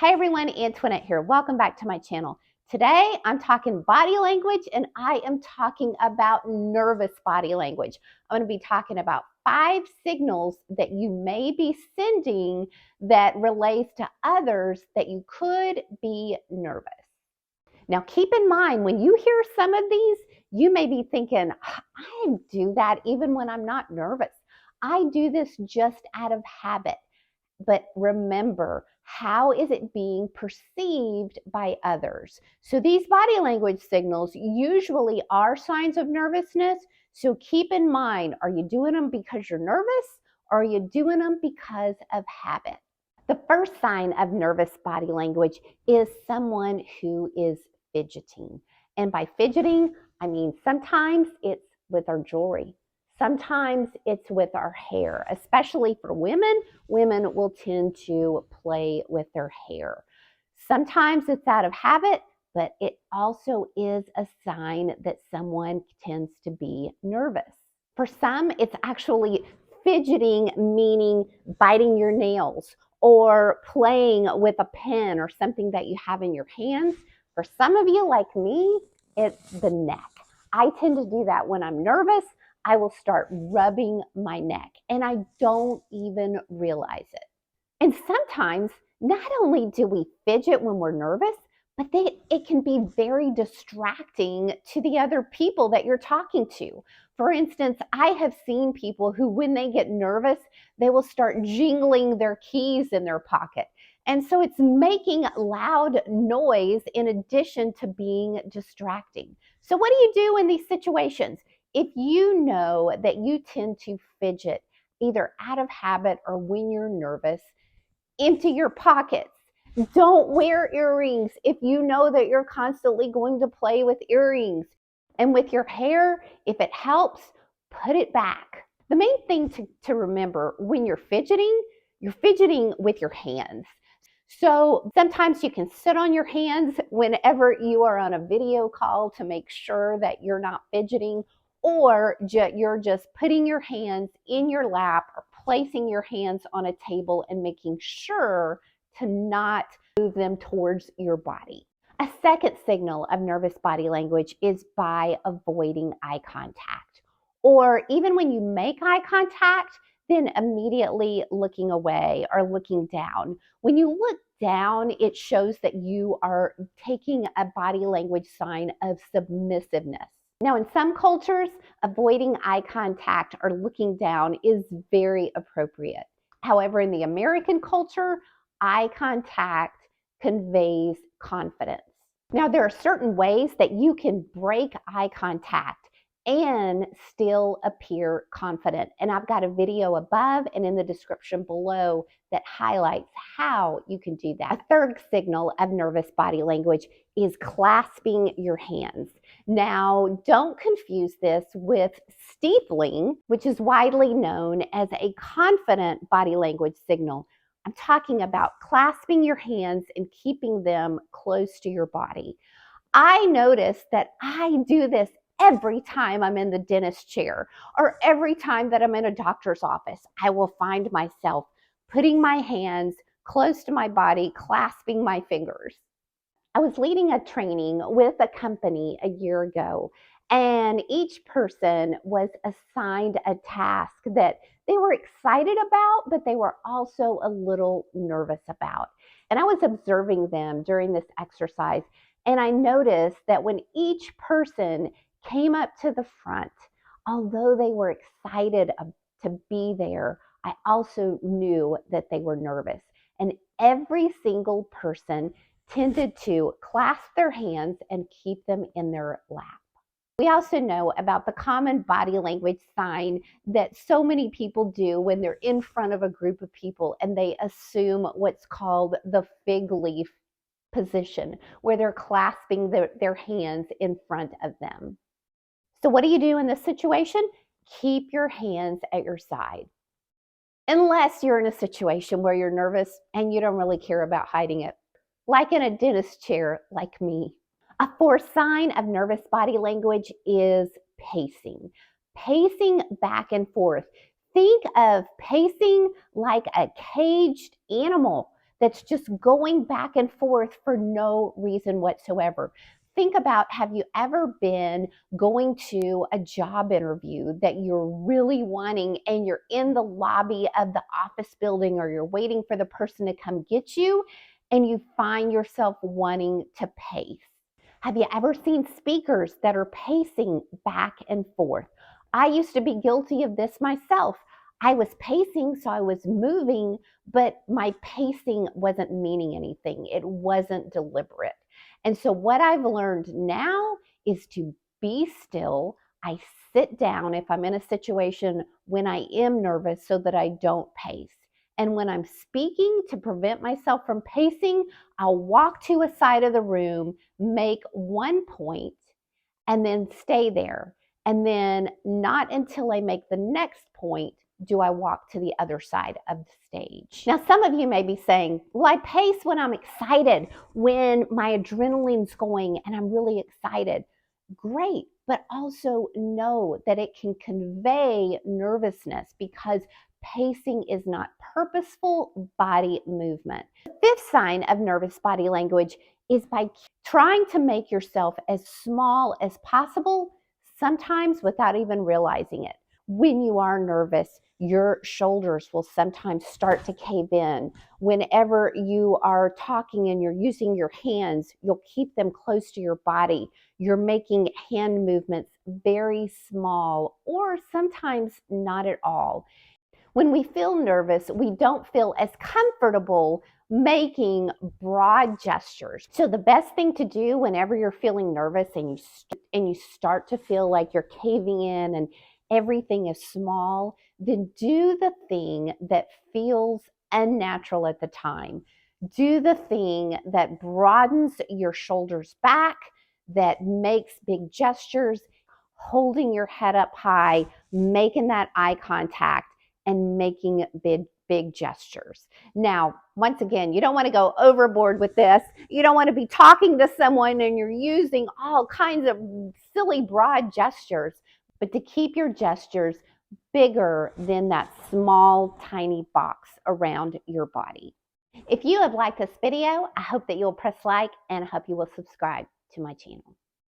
Hey everyone, Antoinette here. Welcome back to my channel. Today I'm talking body language and I am talking about nervous body language. I'm going to be talking about 5 signals that you may be sending that relates to others that you could be nervous. Now keep in mind, when you hear some of these, you may be thinking, I do that even when I'm not nervous. I do this just out of habit. But remember, how is it being perceived by others? So these body language signals usually are signs of nervousness. So keep in mind, are you doing them because you're nervous or are you doing them because of habit? The first sign of nervous body language is someone who is fidgeting. And by fidgeting, I mean sometimes it's with our jewelry. Sometimes it's with our hair, especially for women. Women will tend to play with their hair. Sometimes it's out of habit, but it also is a sign that someone tends to be nervous. For some, it's actually fidgeting, meaning biting your nails or playing with a pen or something that you have in your hands. For some of you, like me, it's the neck. I tend to do that when I'm nervous. I will start rubbing my neck and I don't even realize it. And sometimes not only do we fidget when we're nervous, but it can be very distracting to the other people that you're talking to. For instance, I have seen people who, when they get nervous, they will start jingling their keys in their pocket. And so it's making loud noise in addition to being distracting. So what do you do in these situations? If you know that you tend to fidget either out of habit or when you're nervous, empty your pockets. Don't wear earrings if you know that you're constantly going to play with earrings. And with your hair, if it helps, put it back. The main thing to remember when you're fidgeting with your hands. So sometimes you can sit on your hands whenever you are on a video call to make sure that you're not fidgeting, or you're just putting your hands in your lap or placing your hands on a table and making sure to not move them towards your body. A second signal of nervous body language is by avoiding eye contact, or even when you make eye contact, then immediately looking away or looking down. When you look down, it shows that you are taking a body language sign of submissiveness. Now, in some cultures, avoiding eye contact or looking down is very appropriate. However, in the American culture, eye contact conveys confidence. Now, there are certain ways that you can break eye contact and still appear confident. And I've got a video above and in the description below that highlights how you can do that. A third signal of nervous body language is clasping your hands. Now, don't confuse this with steepling, which is widely known as a confident body language signal. I'm talking about clasping your hands and keeping them close to your body. I notice that I do this every time I'm in the dentist chair or every time that I'm in a doctor's office. I will find myself putting my hands close to my body, clasping my fingers. I was leading a training with a company a year ago, and each person was assigned a task that they were excited about, but they were also a little nervous about. And I was observing them during this exercise, and I noticed that when each person came up to the front, although they were excited to be there, I also knew that they were nervous. And every single person tended to clasp their hands and keep them in their lap. We also know about the common body language sign that so many people do when they're in front of a group of people and they assume what's called the fig leaf position, where they're clasping their hands in front of them. So what do you do in this situation? Keep your hands at your side. Unless you're in a situation where you're nervous and you don't really care about hiding it, like in a dentist chair like me. A fourth sign of nervous body language is pacing. Pacing back and forth. Think of pacing like a caged animal that's just going back and forth for no reason whatsoever. Think about, have you ever been going to a job interview that you're really wanting and you're in the lobby of the office building or you're waiting for the person to come get you and you find yourself wanting to pace? Have you ever seen speakers that are pacing back and forth? I used to be guilty of this myself. I was pacing, so I was moving, but my pacing wasn't meaning anything. It wasn't deliberate. And so what I've learned now is to be still. I sit down if I'm in a situation when I am nervous so that I don't pace. And when I'm speaking, to prevent myself from pacing, I'll walk to a side of the room, make one point, and then stay there. And then not until I make the next point do I walk to the other side of the stage. Now, some of you may be saying, well, I pace when I'm excited, when my adrenaline's going and I'm really excited. Great, but also know that it can convey nervousness because pacing is not purposeful body movement. The fifth sign of nervous body language is by trying to make yourself as small as possible, sometimes without even realizing it. When you are nervous, your shoulders will sometimes start to cave in. Whenever you are talking and you're using your hands, you'll keep them close to your body. You're making hand movements very small or sometimes not at all. When we feel nervous, we don't feel as comfortable making broad gestures. So the best thing to do whenever you're feeling nervous and you start to feel like you're caving in and everything is small, then do the thing that feels unnatural at the time. Do the thing that broadens your shoulders back, that makes big gestures, holding your head up high, making that eye contact, and making big gestures. Now, once again, you don't want to go overboard with this. You don't want to be talking to someone and you're using all kinds of silly broad gestures, but to keep your gestures bigger than that small, tiny box around your body. If you have liked this video, I hope that you'll press like and I hope you will subscribe to my channel.